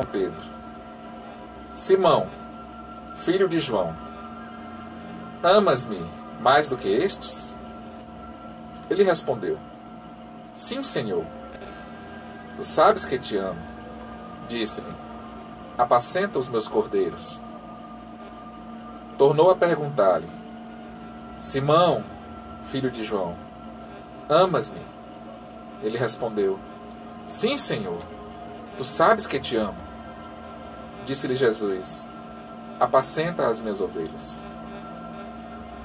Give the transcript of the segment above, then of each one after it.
Pedro: Simão, filho de João, amas-me mais do que estes? Ele respondeu: Sim, Senhor, tu sabes que te amo. Disse-lhe: Apacenta os meus cordeiros. Tornou a perguntar-lhe: Simão, filho de João, amas-me? Ele respondeu: Sim, Senhor, tu sabes que te amo. Disse-lhe Jesus: Apacenta as minhas ovelhas.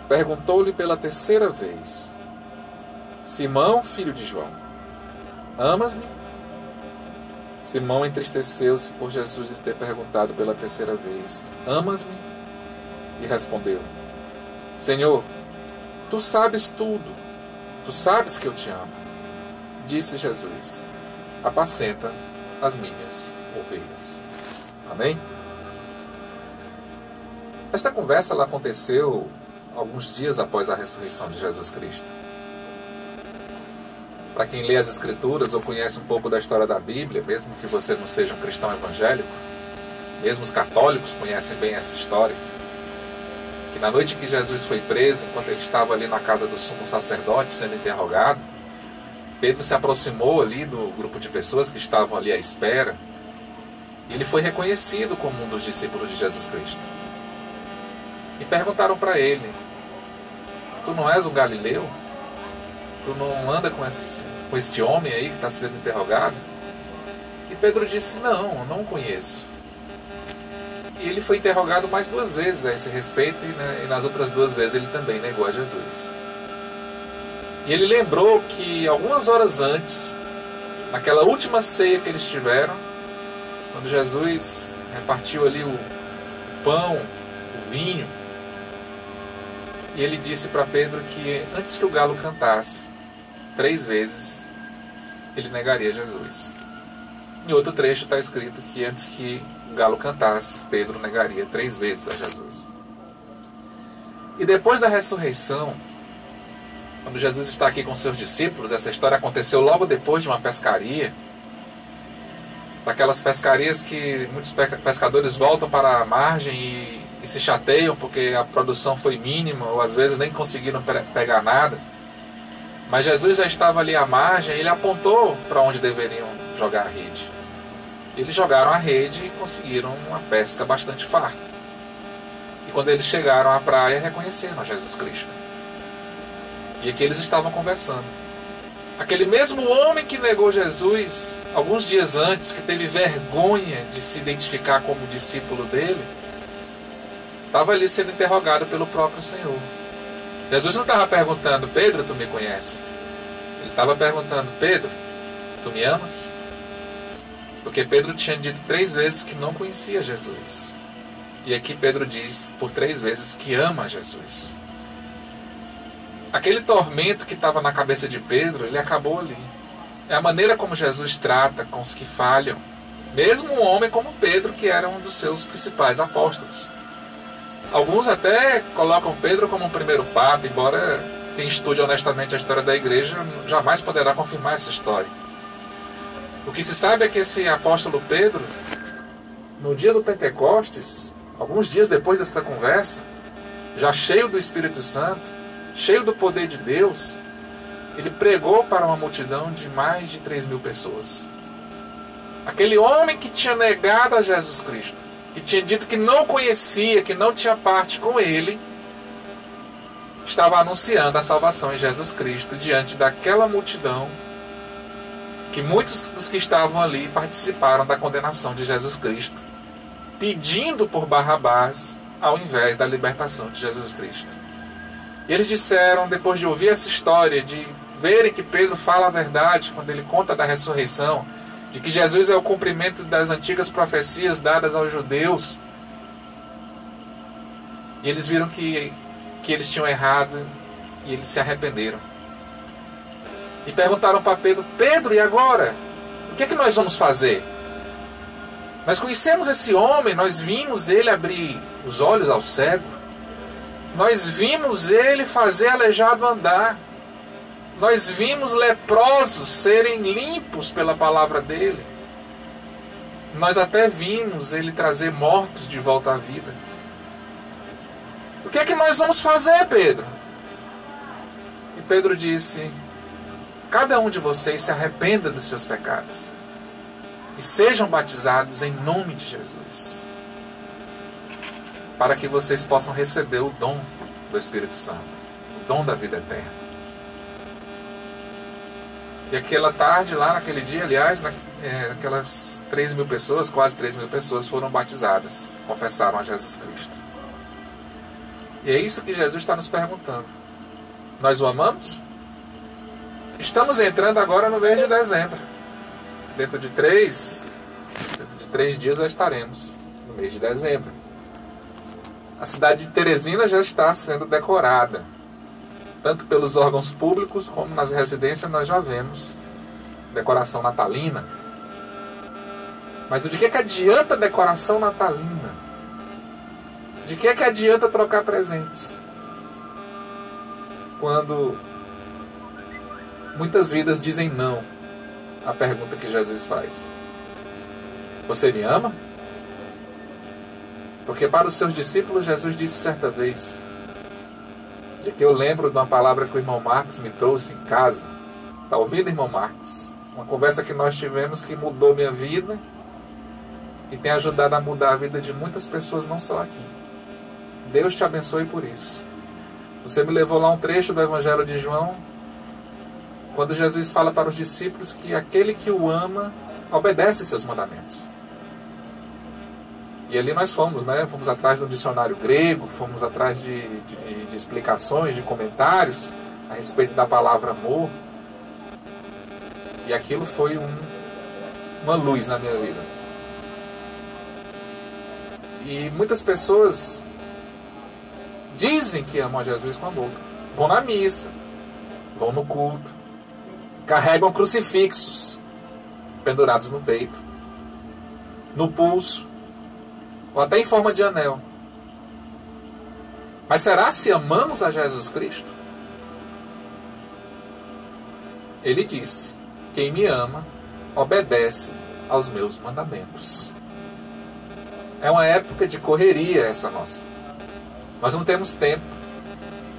Perguntou-lhe pela terceira vez: Simão, filho de João, amas-me? Simão entristeceu-se por Jesus lhe ter perguntado pela terceira vez: Amas-me? E respondeu: Senhor, tu sabes tudo, tu sabes que eu te amo. Disse Jesus: Apacenta as minhas ovelhas. Amém? Esta conversa ela aconteceu alguns dias após a ressurreição de Jesus Cristo. Para quem lê as Escrituras ou conhece um pouco da história da Bíblia, mesmo que você não seja um cristão evangélico, mesmo os católicos conhecem bem essa história, que na noite que Jesus foi preso, enquanto ele estava ali na casa do sumo sacerdote sendo interrogado, Pedro se aproximou ali do grupo de pessoas que estavam ali à espera, e ele foi reconhecido como um dos discípulos de Jesus Cristo. E perguntaram para ele: Tu não és um galileu? Tu não anda com este homem aí que está sendo interrogado? E Pedro disse: Não, eu não o conheço. E ele foi interrogado mais 2 vezes a esse respeito, e nas outras 2 vezes ele também negou a Jesus. E ele lembrou que algumas horas antes, naquela última ceia que eles tiveram, quando Jesus repartiu ali o pão, o vinho, e ele disse para Pedro que antes que o galo cantasse, 3 vezes ele negaria Jesus. Em outro trecho está escrito que antes que o galo cantasse, Pedro negaria 3 vezes a Jesus. E depois da ressurreição, quando Jesus está aqui com seus discípulos, essa história aconteceu logo depois de uma pescaria, daquelas pescarias que muitos pescadores voltam para a margem e se chateiam porque a produção foi mínima, ou às vezes nem conseguiram pegar nada. Mas Jesus já estava ali à margem, e ele apontou para onde deveriam jogar a rede. Eles jogaram a rede e conseguiram uma pesca bastante farta. E quando eles chegaram à praia, reconheceram a Jesus Cristo. E aqui eles estavam conversando. Aquele mesmo homem que negou Jesus alguns dias antes, que teve vergonha de se identificar como discípulo dele, estava ali sendo interrogado pelo próprio Senhor. Jesus não estava perguntando: Pedro, tu me conhece? Ele estava perguntando: Pedro, tu me amas? Porque Pedro tinha dito 3 vezes que não conhecia Jesus. E aqui Pedro diz por 3 vezes que ama Jesus. Aquele tormento que estava na cabeça de Pedro, ele acabou ali. É a maneira como Jesus trata com os que falham. Mesmo um homem como Pedro, que era um dos seus principais apóstolos. Alguns até colocam Pedro como um primeiro papa, embora quem estude honestamente a história da igreja jamais poderá confirmar essa história. O que se sabe é que esse apóstolo Pedro, no dia do Pentecostes, alguns dias depois dessa conversa, já cheio do Espírito Santo, cheio do poder de Deus, ele pregou para uma multidão de mais de 3.000 pessoas. Aquele homem que tinha negado a Jesus Cristo, que tinha dito que não conhecia, que não tinha parte com ele, estava anunciando a salvação em Jesus Cristo diante daquela multidão, que muitos dos que estavam ali participaram da condenação de Jesus Cristo, pedindo por Barrabás ao invés da libertação de Jesus Cristo. E eles disseram, depois de ouvir essa história, de verem que Pedro fala a verdade quando ele conta da ressurreição, de que Jesus é o cumprimento das antigas profecias dadas aos judeus, e eles viram que eles tinham errado e eles se arrependeram. E perguntaram para Pedro: Pedro, e agora? O que é que nós vamos fazer? Nós conhecemos esse homem, nós vimos ele abrir os olhos ao cego, nós vimos ele fazer aleijado andar, nós vimos leprosos serem limpos pela palavra dele. Nós até vimos ele trazer mortos de volta à vida. O que é que nós vamos fazer, Pedro? E Pedro disse: cada um de vocês se arrependa dos seus pecados e sejam batizados em nome de Jesus, para que vocês possam receber o dom do Espírito Santo, o dom da vida eterna. E aquela tarde, lá naquele dia, aliás, aquelas 3.000 pessoas, quase 3.000 pessoas foram batizadas, confessaram a Jesus Cristo. E é isso que Jesus está nos perguntando. Nós o amamos? Estamos entrando agora no mês de dezembro. Dentro de 3 dias já estaremos no mês de dezembro. A cidade de Teresina já está sendo decorada. Tanto pelos órgãos públicos como nas residências nós já vemos decoração natalina. Mas de que adianta decoração natalina? De que adianta trocar presentes? Quando muitas vidas dizem não à pergunta que Jesus faz: você me ama? Porque para os seus discípulos Jesus disse certa vez, e aqui eu lembro de uma palavra que o irmão Marcos me trouxe em casa. Está ouvindo, irmão Marcos? Uma conversa que nós tivemos que mudou minha vida e tem ajudado a mudar a vida de muitas pessoas, não só aqui. Deus te abençoe por isso. Você me levou lá um trecho do Evangelho de João, quando Jesus fala para os discípulos que aquele que o ama obedece seus mandamentos. E ali nós fomos, né? Fomos atrás do dicionário grego, fomos atrás de explicações, de comentários a respeito da palavra amor. E aquilo foi uma luz na minha vida. E muitas pessoas dizem que amam a Jesus com a boca. Vão na missa, vão no culto, carregam crucifixos pendurados no peito, no pulso, ou até em forma de anel. Mas será se amamos a Jesus Cristo? Ele disse: quem me ama, obedece aos meus mandamentos. É uma época de correria essa nossa. Nós não temos tempo.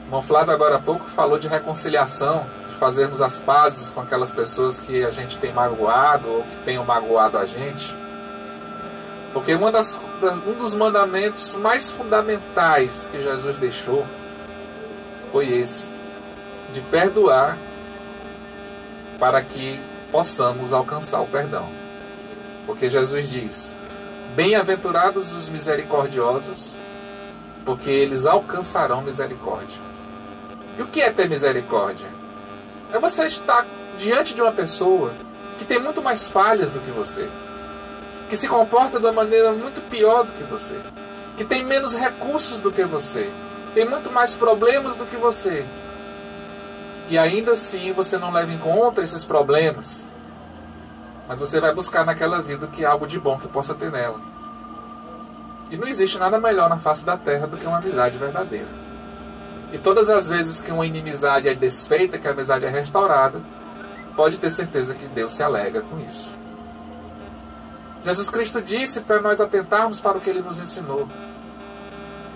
O irmão Flávio agora há pouco falou de reconciliação, de fazermos as pazes com aquelas pessoas que a gente tem magoado ou que tenham magoado a gente. Porque um dos mandamentos mais fundamentais que Jesus deixou foi esse, de perdoar para que possamos alcançar o perdão. Porque Jesus diz: bem-aventurados os misericordiosos, porque eles alcançarão misericórdia. E o que é ter misericórdia? É você estar diante de uma pessoa que tem muito mais falhas do que você, que se comporta de uma maneira muito pior do que você, que tem menos recursos do que você, tem muito mais problemas do que você. E ainda assim você não leva em conta esses problemas, mas você vai buscar naquela vida que algo de bom que possa ter nela. E não existe nada melhor na face da terra do que uma amizade verdadeira. E todas as vezes que uma inimizade é desfeita, que a amizade é restaurada, pode ter certeza que Deus se alegra com isso. Jesus Cristo disse para nós atentarmos para o que Ele nos ensinou.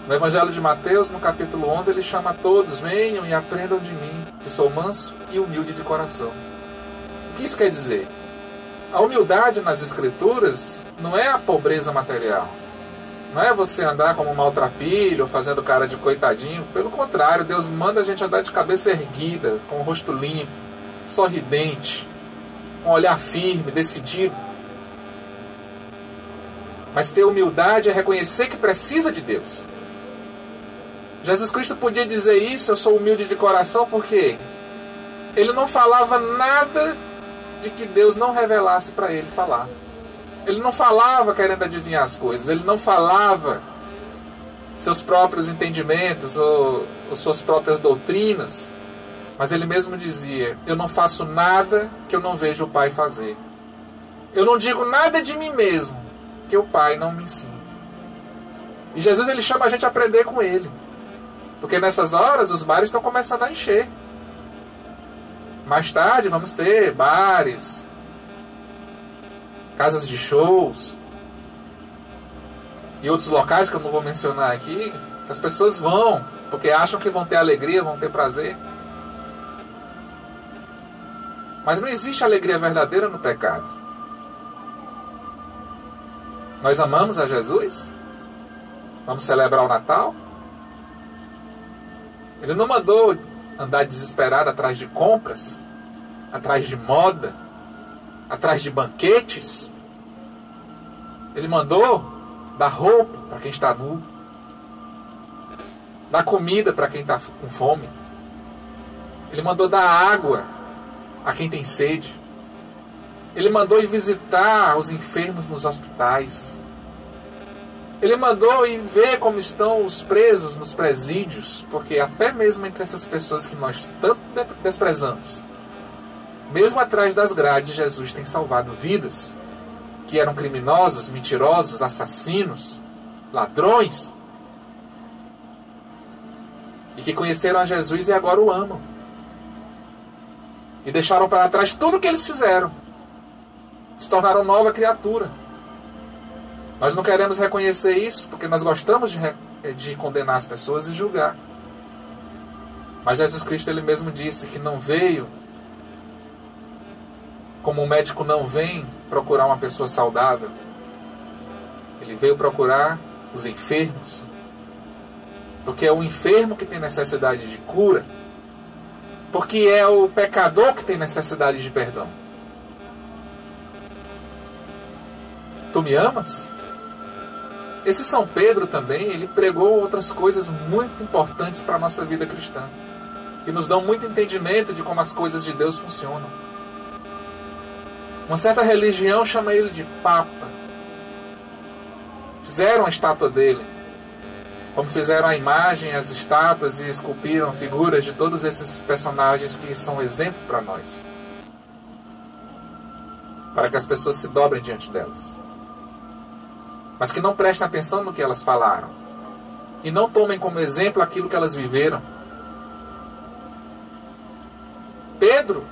No Evangelho de Mateus, no capítulo 11, Ele chama a todos: venham e aprendam de mim, que sou manso e humilde de coração. O que isso quer dizer? A humildade nas Escrituras não é a pobreza material. Não é você andar como um maltrapilho ou fazendo cara de coitadinho. Pelo contrário, Deus manda a gente andar de cabeça erguida, com o rosto limpo, sorridente, com um olhar firme, decidido. Mas ter humildade é reconhecer que precisa de Deus. Jesus Cristo podia dizer isso: eu sou humilde de coração, porque Ele não falava nada de que Deus não revelasse para Ele falar. Ele não falava querendo adivinhar as coisas. Ele não falava seus próprios entendimentos ou suas próprias doutrinas. Mas Ele mesmo dizia: eu não faço nada que eu não vejo o Pai fazer. Eu não digo nada de mim mesmo que o Pai não me ensina. E Jesus, Ele chama a gente a aprender com Ele. Porque nessas horas os bares estão começando a encher. Mais tarde vamos ter bares, casas de shows, e outros locais que eu não vou mencionar aqui, que as pessoas vão, porque acham que vão ter alegria, vão ter prazer. Mas não existe alegria verdadeira no pecado. Nós amamos a Jesus? Vamos celebrar o Natal? Ele não mandou andar desesperado atrás de compras, atrás de moda, atrás de banquetes. Ele mandou dar roupa para quem está nu, dar comida para quem está com fome. Ele mandou dar água a quem tem sede. Ele mandou ir visitar os enfermos nos hospitais. Ele mandou ir ver como estão os presos nos presídios, porque até mesmo entre essas pessoas que nós tanto desprezamos, mesmo atrás das grades, Jesus tem salvado vidas que eram criminosos, mentirosos, assassinos, ladrões, e que conheceram a Jesus e agora o amam. E deixaram para trás tudo o que eles fizeram. Se tornaram nova criatura. Nós não queremos reconhecer isso, porque nós gostamos de condenar as pessoas e julgar. Mas Jesus Cristo, Ele mesmo disse que não veio, como um médico não vem procurar uma pessoa saudável. Ele veio procurar os enfermos. Porque é o enfermo que tem necessidade de cura. Porque é o pecador que tem necessidade de perdão. Tu me amas? Esse São Pedro também, ele pregou outras coisas muito importantes para a nossa vida cristã. Que nos dão muito entendimento de como as coisas de Deus funcionam. Uma certa religião chama ele de Papa. Fizeram a estátua dele. Como fizeram a imagem, as estátuas e esculpiram figuras de todos esses personagens que são exemplo para nós. Para que as pessoas se dobrem diante delas. Mas que não prestem atenção no que elas falaram. E não tomem como exemplo aquilo que elas viveram. Pedro,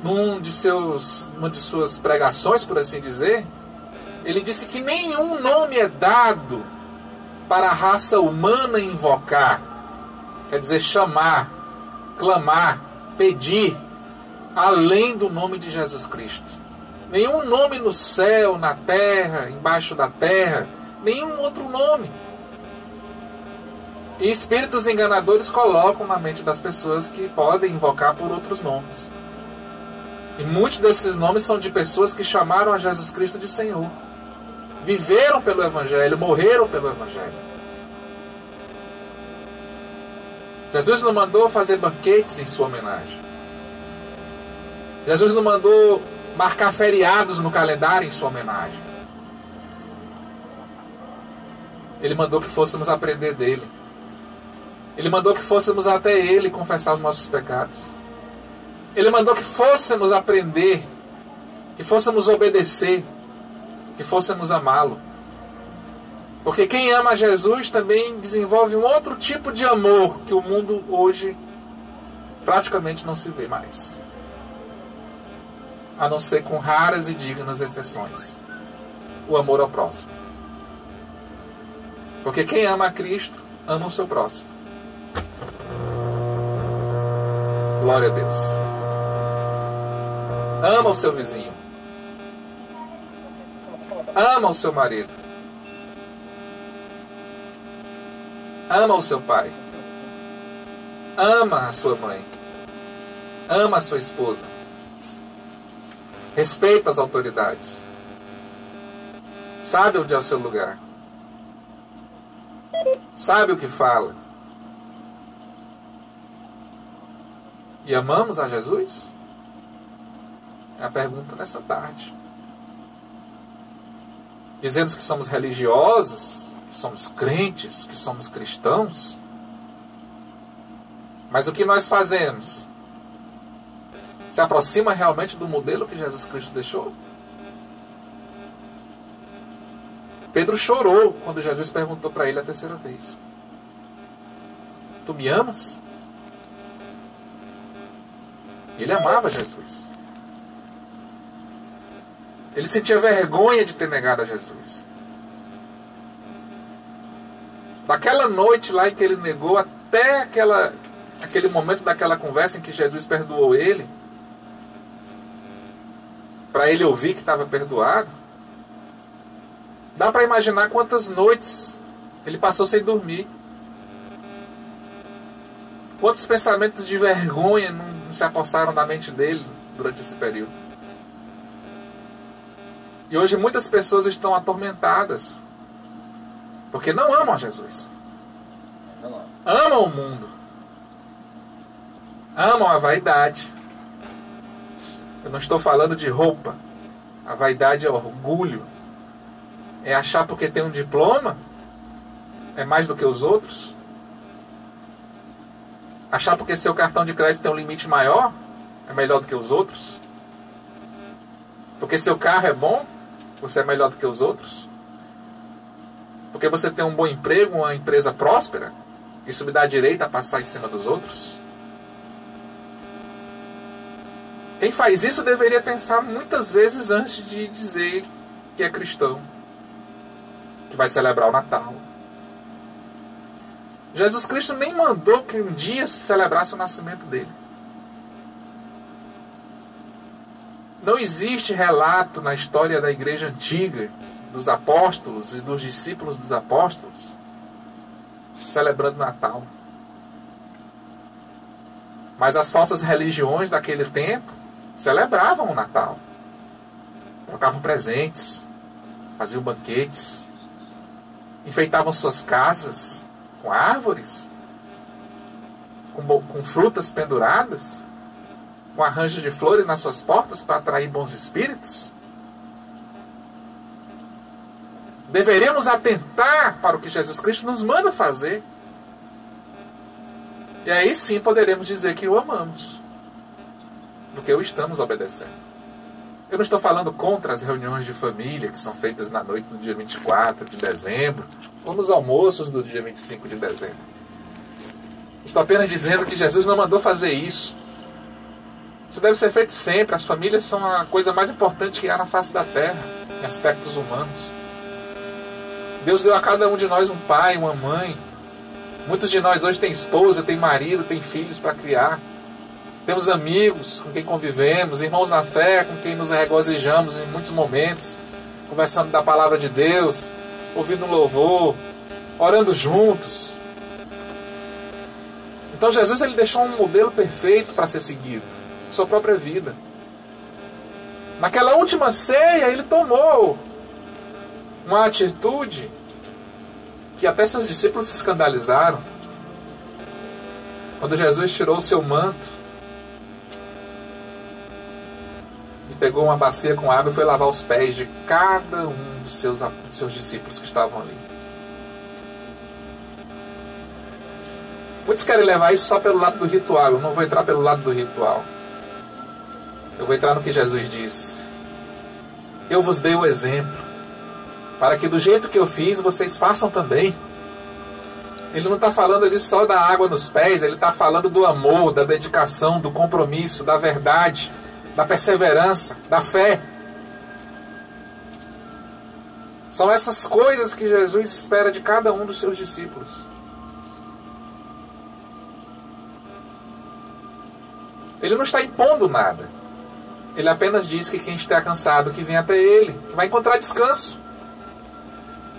numa de suas pregações, por assim dizer, ele disse que nenhum nome é dado para a raça humana invocar. Quer dizer, chamar, clamar, pedir, além do nome de Jesus Cristo. Nenhum nome no céu, na terra, embaixo da terra, nenhum outro nome. E espíritos enganadores colocam na mente das pessoas que podem invocar por outros nomes. E muitos desses nomes são de pessoas que chamaram a Jesus Cristo de Senhor. Viveram pelo Evangelho, morreram pelo Evangelho. Jesus não mandou fazer banquetes em sua homenagem. Jesus não mandou marcar feriados no calendário em sua homenagem. Ele mandou que fôssemos aprender dele. Ele mandou que fôssemos até ele confessar os nossos pecados. Ele mandou que fôssemos aprender, que fôssemos obedecer, que fôssemos amá-lo. Porque quem ama Jesus também desenvolve um outro tipo de amor que o mundo hoje praticamente não se vê mais. A não ser com raras e dignas exceções. O amor ao próximo. Porque quem ama a Cristo, ama o seu próximo. Glória a Deus. Ama o seu vizinho. Ama o seu marido. Ama o seu pai. Ama a sua mãe. Ama a sua esposa. Respeita as autoridades. Sabe onde é o seu lugar. Sabe o que fala. E amamos a Jesus? É a pergunta nessa tarde. Dizemos que somos religiosos, que somos crentes, que somos cristãos. Mas o que nós fazemos? Se aproxima realmente do modelo que Jesus Cristo deixou? Pedro chorou quando Jesus perguntou para ele a terceira vez: Tu me amas? Ele amava Jesus. Ele sentia vergonha de ter negado a Jesus. Daquela noite lá em que ele negou, até aquele momento daquela conversa em que Jesus perdoou ele, para ele ouvir que estava perdoado, dá para imaginar quantas noites ele passou sem dormir. Quantos pensamentos de vergonha não se apossaram na mente dele durante esse período. E hoje muitas pessoas estão atormentadas porque não amam a Jesus. Amam o mundo. Amam a vaidade. Eu não estou falando de roupa. A vaidade é orgulho. É achar porque tem um diploma é mais do que os outros. Achar porque seu cartão de crédito tem um limite maior é melhor do que os outros. Porque seu carro é bom, você é melhor do que os outros. Porque você tem um bom emprego, uma empresa próspera, isso me dá direito a passar em cima dos outros. Quem faz isso deveria pensar muitas vezes antes de dizer que é cristão, que vai celebrar o Natal. Jesus Cristo nem mandou que um dia se celebrasse o nascimento dele. Não existe relato na história da igreja antiga, dos apóstolos e dos discípulos dos apóstolos, celebrando o Natal. Mas as falsas religiões daquele tempo celebravam o Natal. Trocavam presentes, faziam banquetes, enfeitavam suas casas com árvores, com frutas penduradas, com arranjos de flores nas suas portas para atrair bons espíritos. Deveríamos atentar para o que Jesus Cristo nos manda fazer. E aí sim poderemos dizer que o amamos, porque o estamos obedecendo. Eu não estou falando contra as reuniões de família que são feitas na noite do dia 24 de dezembro, ou nos almoços do dia 25 de dezembro. Estou apenas dizendo que Jesus não mandou fazer isso. Isso deve ser feito sempre. As famílias são a coisa mais importante que há na face da terra, em aspectos humanos. Deus deu a cada um de nós um pai, uma mãe. Muitos de nós hoje têm esposa, têm marido, têm filhos para criar. Temos amigos com quem convivemos, irmãos na fé, com quem nos regozijamos em muitos momentos, conversando da palavra de Deus, ouvindo um louvor, orando juntos. Então Jesus ele deixou um modelo perfeito para ser seguido, sua própria vida. Naquela última ceia ele tomou uma atitude que até seus discípulos se escandalizaram. Quando Jesus tirou o seu manto e pegou uma bacia com água e foi lavar os pés de cada um dos seus discípulos que estavam ali. Muitos querem levar isso só pelo lado do ritual. Eu não vou entrar pelo lado do ritual. Eu vou entrar no que Jesus disse. Eu vos dei o exemplo, para que do jeito que eu fiz, vocês façam também. Ele não está falando ali só da água nos pés, ele está falando do amor, da dedicação, do compromisso, da verdade, da perseverança, da fé. São essas coisas que Jesus espera de cada um dos seus discípulos. Ele não está impondo nada. Ele apenas diz que quem está cansado, que vem até ele, que vai encontrar descanso.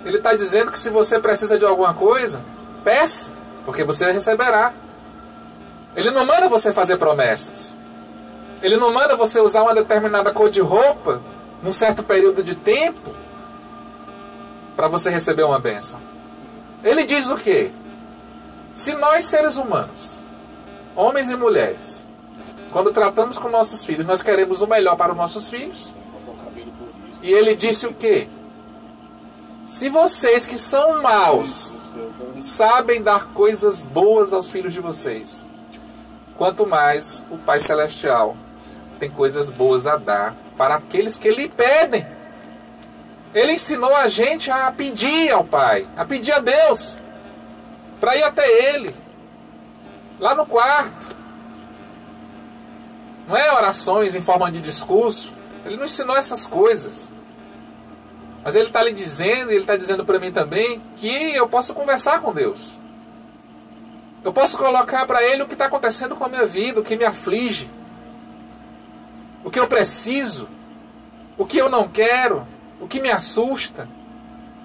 Ele está dizendo que se você precisa de alguma coisa, peça, porque você receberá. Ele não manda você fazer promessas. Ele não manda você usar uma determinada cor de roupa num certo período de tempo para você receber uma bênção. Ele diz o quê? Se nós seres humanos, homens e mulheres, quando tratamos com nossos filhos, nós queremos o melhor para os nossos filhos. E ele disse o quê? Se vocês que são maus sabem dar coisas boas aos filhos de vocês, quanto mais o Pai Celestial tem coisas boas a dar para aqueles que lhe pedem. Ele ensinou a gente a pedir ao Pai, a pedir a Deus, para ir até Ele, lá no quarto. Não é orações em forma de discurso, Ele não ensinou essas coisas. Mas ele está lhe dizendo, e ele está dizendo para mim também, que eu posso conversar com Deus. Eu posso colocar para Ele o que está acontecendo com a minha vida, o que me aflige, o que eu preciso, o que eu não quero, o que me assusta,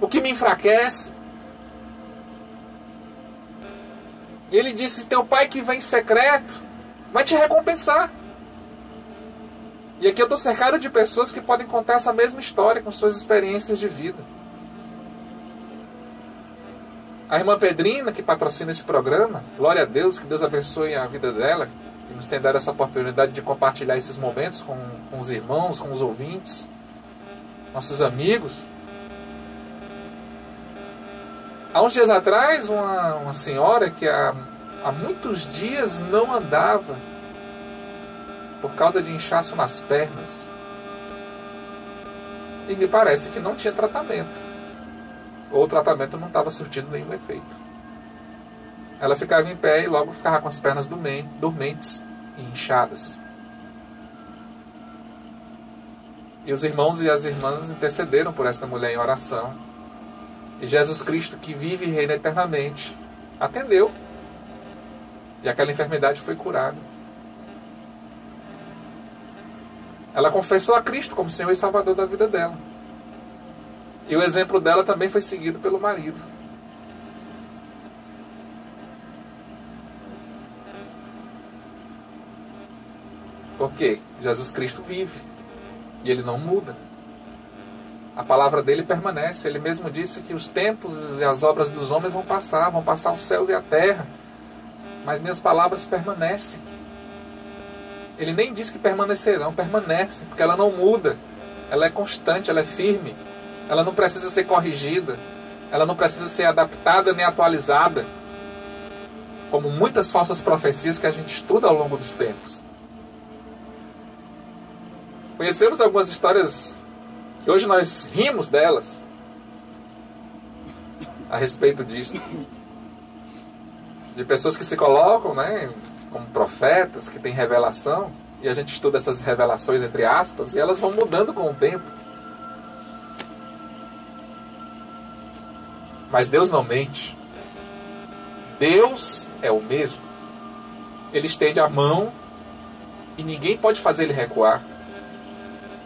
o que me enfraquece. E Ele disse, teu Pai que vem em secreto vai te recompensar. E aqui eu estou cercado de pessoas que podem contar essa mesma história com suas experiências de vida. A irmã Pedrina, que patrocina esse programa, glória a Deus, que Deus abençoe a vida dela, que nos tem dado essa oportunidade de compartilhar esses momentos com os irmãos, com os ouvintes, nossos amigos. Há uns dias atrás, uma senhora que há muitos dias não andava por causa de inchaço nas pernas. E me parece que não tinha tratamento. Ou o tratamento não estava surtindo nenhum efeito. Ela ficava em pé e logo ficava com as pernas dormentes e inchadas. E os irmãos e as irmãs intercederam por esta mulher em oração. E Jesus Cristo, que vive e reina eternamente, atendeu. E aquela enfermidade foi curada. Ela confessou a Cristo como Senhor e Salvador da vida dela. E o exemplo dela também foi seguido pelo marido. Porque Jesus Cristo vive. E Ele não muda. A palavra dele permanece. Ele mesmo disse que os tempos e as obras dos homens vão passar os céus e a terra. Mas minhas palavras permanecem. Ele nem diz que permanecerão, permanecem, porque ela não muda. Ela é constante, ela é firme. Ela não precisa ser corrigida. Ela não precisa ser adaptada nem atualizada. Como muitas falsas profecias que a gente estuda ao longo dos tempos. Conhecemos algumas histórias que hoje nós rimos delas. A respeito disso. De pessoas que se colocam, né, como profetas, que têm revelação. E a gente estuda essas revelações entre aspas. E elas vão mudando com o tempo. Mas Deus não mente. Deus é o mesmo. Ele estende a mão e ninguém pode fazer ele recuar.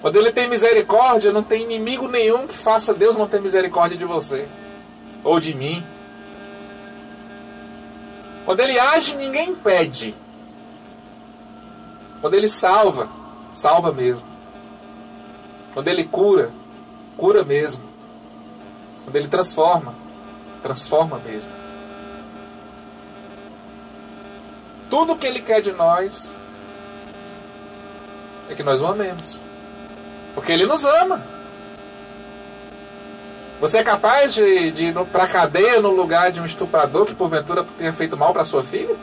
Quando Ele tem misericórdia, não tem inimigo nenhum que faça Deus não ter misericórdia de você ou de mim. Quando Ele age, ninguém impede. Quando Ele salva, salva mesmo. Quando Ele cura, cura mesmo. Quando Ele transforma, transforma mesmo. Tudo o que Ele quer de nós é que nós o amemos. Porque Ele nos ama. Você é capaz de ir para a cadeia no lugar de um estuprador que porventura tenha feito mal para sua filha?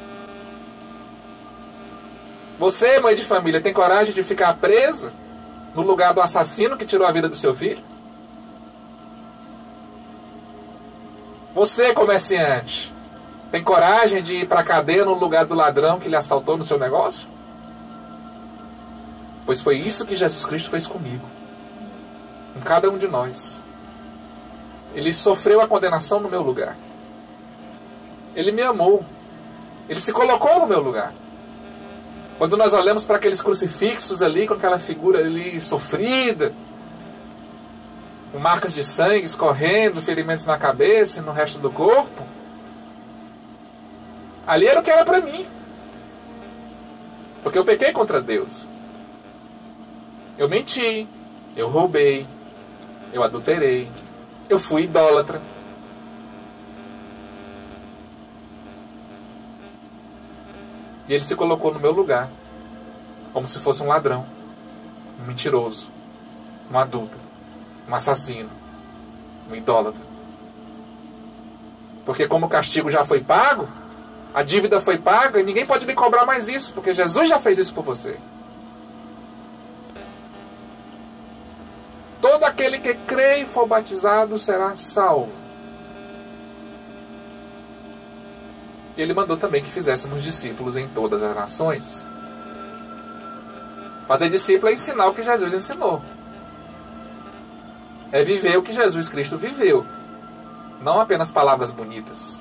Você, mãe de família, tem coragem de ficar presa no lugar do assassino que tirou a vida do seu filho? Você, comerciante, tem coragem de ir para a cadeia no lugar do ladrão que lhe assaltou no seu negócio? Pois foi isso que Jesus Cristo fez comigo. Com cada um de nós. Ele sofreu a condenação no meu lugar. Ele me amou. Ele se colocou no meu lugar. Quando nós olhamos para aqueles crucifixos ali, com aquela figura ali sofrida, com marcas de sangue escorrendo, ferimentos na cabeça e no resto do corpo, ali era o que era para mim. Porque eu pequei contra Deus. Eu menti, eu roubei, eu adulterei, eu fui idólatra. E Ele se colocou no meu lugar, como se fosse um ladrão, um mentiroso, um adúltero, um assassino, um idólatra. Porque como o castigo já foi pago, a dívida foi paga, e ninguém pode me cobrar mais isso, porque Jesus já fez isso por você. Todo aquele que crê e for batizado será salvo. E Ele mandou também que fizéssemos discípulos em todas as nações. Fazer discípulo é ensinar o que Jesus ensinou. É viver o que Jesus Cristo viveu. Não apenas palavras bonitas.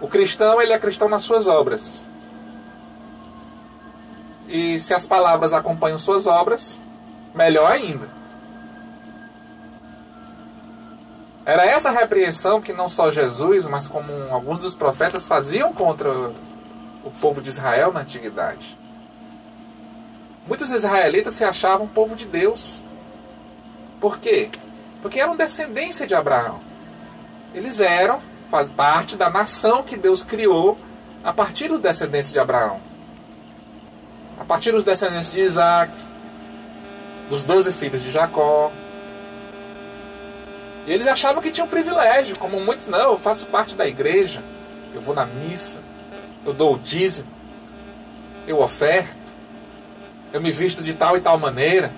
O cristão, ele é cristão nas suas obras. E se as palavras acompanham suas obras, melhor ainda. Era essa repreensão que não só Jesus, mas como alguns dos profetas faziam contra o povo de Israel na antiguidade. Muitos israelitas se achavam povo de Deus. Por quê? Porque eram descendência de Abraão. Eles eram parte da nação que Deus criou a partir dos descendentes de Abraão. A partir dos descendentes de Isaac, dos 12 filhos de Jacó. E eles achavam que tinham privilégio, como muitos. Não, eu faço parte da igreja, eu vou na missa, eu dou o dízimo, eu oferto, eu me visto de tal e tal maneira.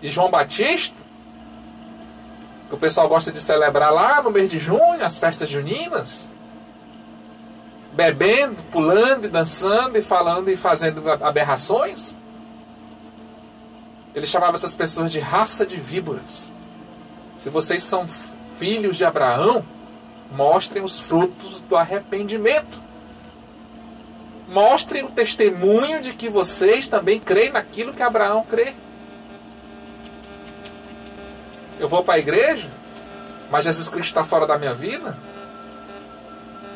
E João Batista, que o pessoal gosta de celebrar lá no mês de junho, as festas juninas, bebendo, pulando e dançando e falando e fazendo aberrações. Ele chamava essas pessoas de raça de víboras. Se vocês são filhos de Abraão, mostrem os frutos do arrependimento. Mostrem o testemunho de que vocês também creem naquilo que Abraão crê. Eu vou para a igreja, mas Jesus Cristo está fora da minha vida?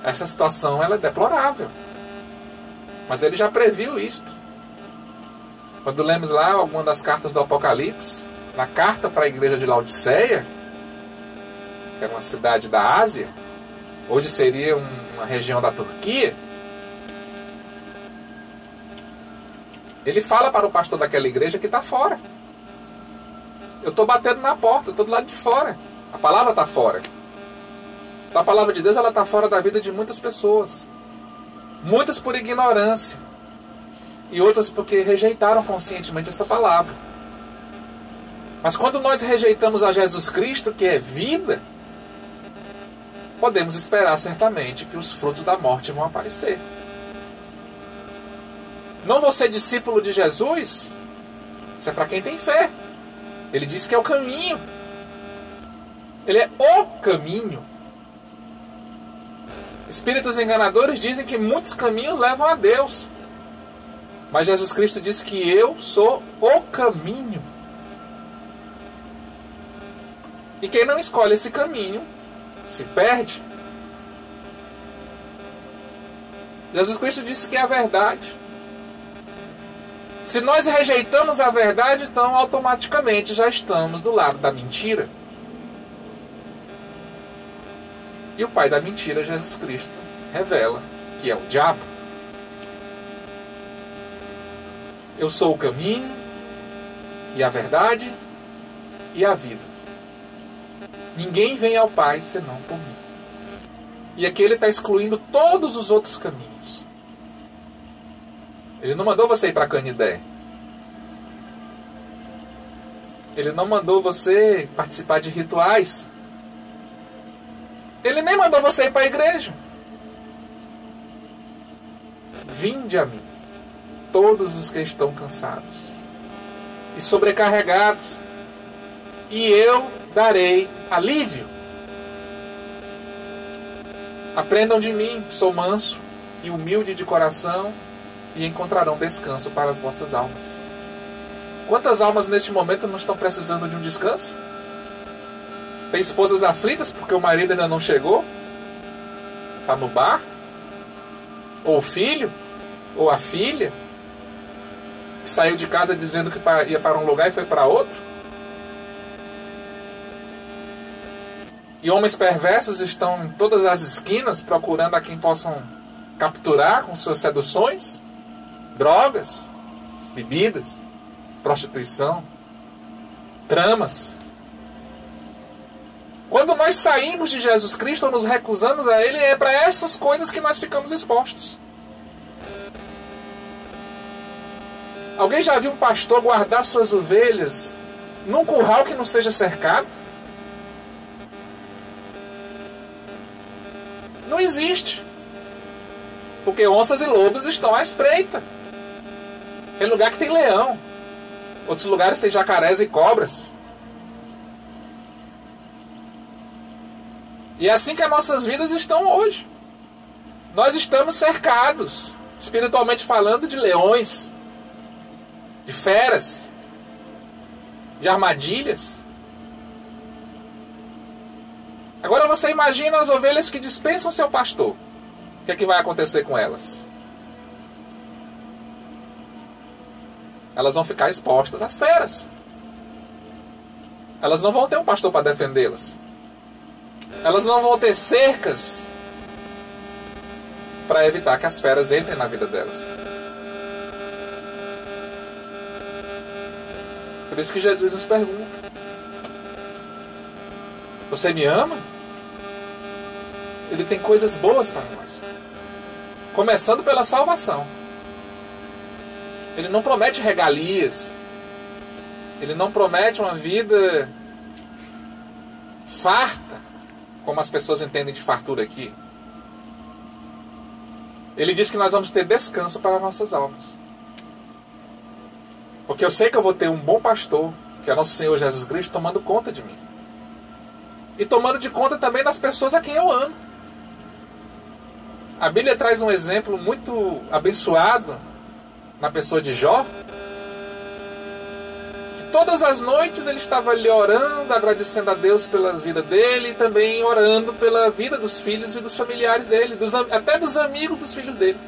Essa situação ela é deplorável. Mas ele já previu isto. Quando lemos lá alguma das cartas do Apocalipse, na carta para a igreja de Laodiceia, que é uma cidade da Ásia, hoje seria uma região da Turquia, ele fala para o pastor daquela igreja que está fora. Eu estou batendo na porta, eu estou do lado de fora. A palavra está fora. Então, a palavra de Deus está fora da vida de muitas pessoas. Muitas por ignorância. E outras porque rejeitaram conscientemente esta palavra. Mas quando nós rejeitamos a Jesus Cristo, que é vida, podemos esperar certamente que os frutos da morte vão aparecer. Não vou ser discípulo de Jesus? Isso é para quem tem fé. Ele disse que é o caminho. Ele é o caminho. Espíritos enganadores dizem que muitos caminhos levam a Deus. Mas Jesus Cristo disse que eu sou o caminho. E quem não escolhe esse caminho se perde. Jesus Cristo disse que é a verdade. Se nós rejeitamos a verdade, então automaticamente já estamos do lado da mentira. E o pai da mentira, Jesus Cristo, revela que é o diabo. Eu sou o caminho, e a verdade, e a vida. Ninguém vem ao Pai senão por mim. E aqui ele está excluindo todos os outros caminhos. Ele não mandou você ir para Canidé. Ele não mandou você participar de rituais. Ele nem mandou você ir para a igreja. Vinde a mim, todos os que estão cansados e sobrecarregados, e eu darei alívio. Aprendam de mim, sou manso e humilde de coração, e encontrarão descanso para as vossas almas. Quantas almas neste momento não estão precisando de um descanso? Tem esposas aflitas porque o marido ainda não chegou? Está no bar? Ou o filho? Ou a filha? Que saiu de casa dizendo que ia para um lugar e foi para outro? E homens perversos estão em todas as esquinas procurando a quem possam capturar com suas seduções, drogas, bebidas, prostituição, tramas. Quando nós saímos de Jesus Cristo ou nos recusamos a Ele, é para essas coisas que nós ficamos expostos. Alguém já viu um pastor guardar suas ovelhas num curral que não seja cercado? Não existe. Porque onças e lobos estão à espreita. Tem lugar que tem leão. Outros lugares tem jacarés e cobras. E é assim que as nossas vidas estão hoje. Nós estamos cercados, espiritualmente falando, de leões, de feras, de armadilhas. Agora você imagina as ovelhas que dispensam seu pastor. O que é que vai acontecer com elas? Elas vão ficar expostas às feras. Elas não vão ter um pastor para defendê-las. Elas não vão ter cercas para evitar que as feras entrem na vida delas. Por isso que Jesus nos pergunta: você me ama? Ele tem coisas boas para nós. Começando pela salvação. Ele não promete regalias. Ele não promete uma vida farta, como as pessoas entendem de fartura aqui. Ele diz que nós vamos ter descanso para nossas almas. Porque eu sei que eu vou ter um bom pastor, que é nosso Senhor Jesus Cristo, tomando conta de mim. E tomando de conta também das pessoas a quem eu amo. A Bíblia traz um exemplo muito abençoado na pessoa de Jó. Que todas as noites ele estava ali orando, agradecendo a Deus pela vida dele e também orando pela vida dos filhos e dos familiares dele, até dos amigos dos filhos dele.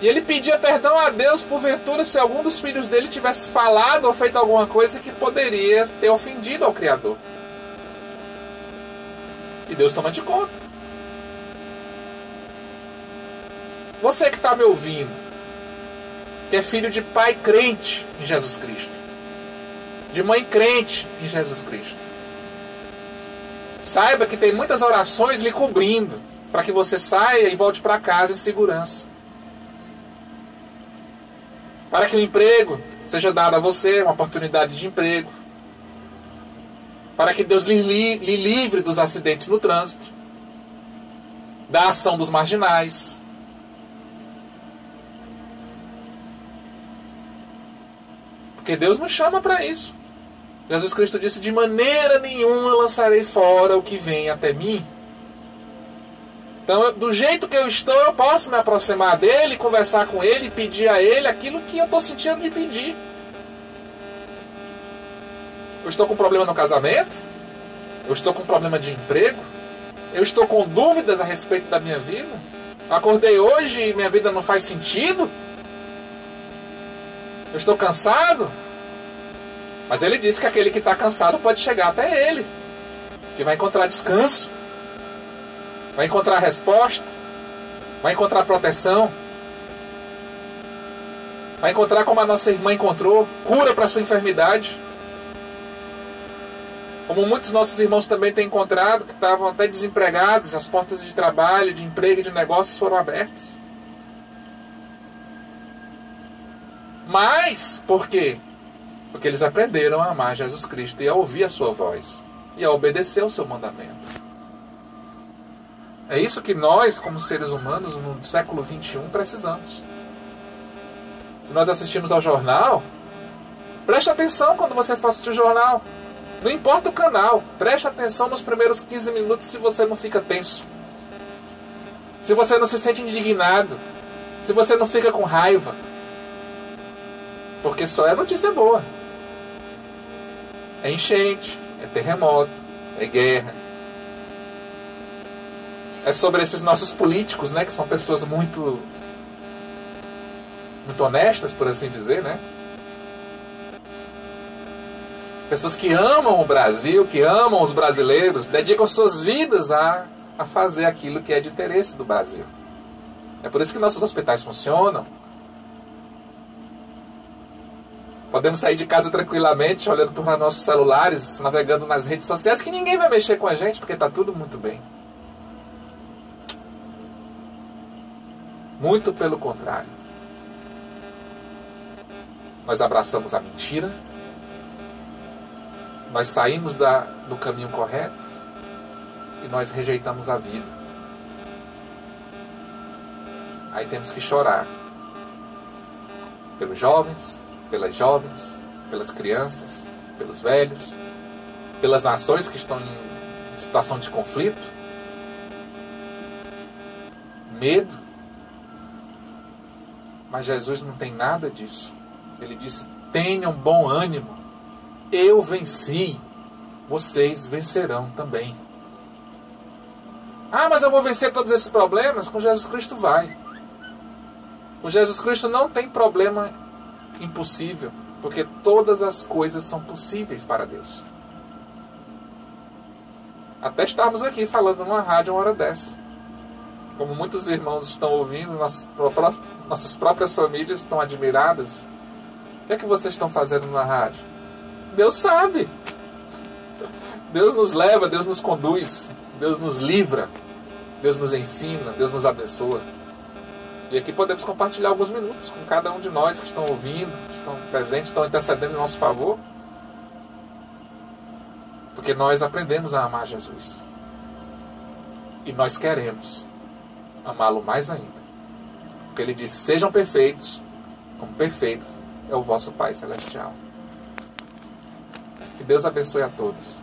E ele pedia perdão a Deus, porventura, se algum dos filhos dele tivesse falado ou feito alguma coisa que poderia ter ofendido ao Criador. E Deus toma de conta. Você que está me ouvindo, que é filho de pai crente em Jesus Cristo, de mãe crente em Jesus Cristo, saiba que tem muitas orações lhe cobrindo para que você saia e volte para casa em segurança. Para que o emprego seja dado a você, uma oportunidade de emprego. Para que Deus lhe livre dos acidentes no trânsito, da ação dos marginais. Porque Deus nos chama para isso. Jesus Cristo disse: de maneira nenhuma lançarei fora o que vem até mim. Então, do jeito que eu estou, eu posso me aproximar dele, conversar com ele e pedir a ele aquilo que eu estou sentindo de pedir. Eu estou com problema no casamento? Eu estou com problema de emprego? Eu estou com dúvidas a respeito da minha vida? Eu acordei hoje e minha vida não faz sentido? Eu estou cansado? Mas ele disse que aquele que está cansado pode chegar até ele, que vai encontrar descanso, vai encontrar resposta, vai encontrar proteção, vai encontrar como a nossa irmã encontrou, cura para a sua enfermidade. Como muitos nossos irmãos também têm encontrado, que estavam até desempregados, as portas de trabalho, de emprego e de negócios foram abertas. Mas, por quê? Porque eles aprenderam a amar Jesus Cristo e a ouvir a sua voz e a obedecer ao seu mandamento. É isso que nós, como seres humanos, no século XXI, precisamos. Se nós assistimos ao jornal, preste atenção quando você for assistir o jornal. Não importa o canal, preste atenção nos primeiros 15 minutos se você não fica tenso. Se você não se sente indignado. Se você não fica com raiva. Porque só é notícia boa. É enchente, é terremoto, é guerra. É sobre esses nossos políticos, né, que são pessoas muito honestas, por assim dizer, né? Pessoas que amam o Brasil, que amam os brasileiros, dedicam suas vidas a fazer aquilo que é de interesse do Brasil. É por isso que nossos hospitais funcionam. Podemos sair de casa tranquilamente, olhando para nossos celulares, navegando nas redes sociais, que ninguém vai mexer com a gente, porque está tudo muito bem. Muito pelo contrário. Nós abraçamos a mentira, nós saímos do caminho correto e nós rejeitamos a vida. aí temos que chorar pelos jovens, pelas jovens, pelas crianças, pelos velhos, pelas nações que estão em situação de conflito, medo. Mas Jesus não tem nada disso. Ele disse: tenham bom ânimo, eu venci, vocês vencerão também. Ah, mas eu vou vencer todos esses problemas? Com Jesus Cristo vai. Com Jesus Cristo não tem problema impossível, porque todas as coisas são possíveis para Deus. Até estarmos aqui falando numa rádio uma hora dessa. Como muitos irmãos estão ouvindo, nossas próprias famílias estão admiradas. O que é que vocês estão fazendo na rádio? Deus sabe. Deus nos leva, Deus nos conduz, Deus nos livra, Deus nos ensina, Deus nos abençoa. E aqui podemos compartilhar alguns minutos com cada um de nós que estão ouvindo, que estão presentes, estão intercedendo em nosso favor. Porque nós aprendemos a amar Jesus. E nós queremos amá-lo mais ainda. Porque ele disse: sejam perfeitos, como perfeito é o vosso Pai Celestial. Que Deus abençoe a todos.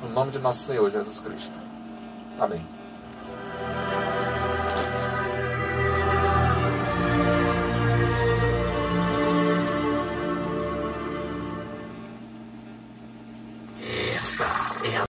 No nome de nosso Senhor Jesus Cristo. Amém.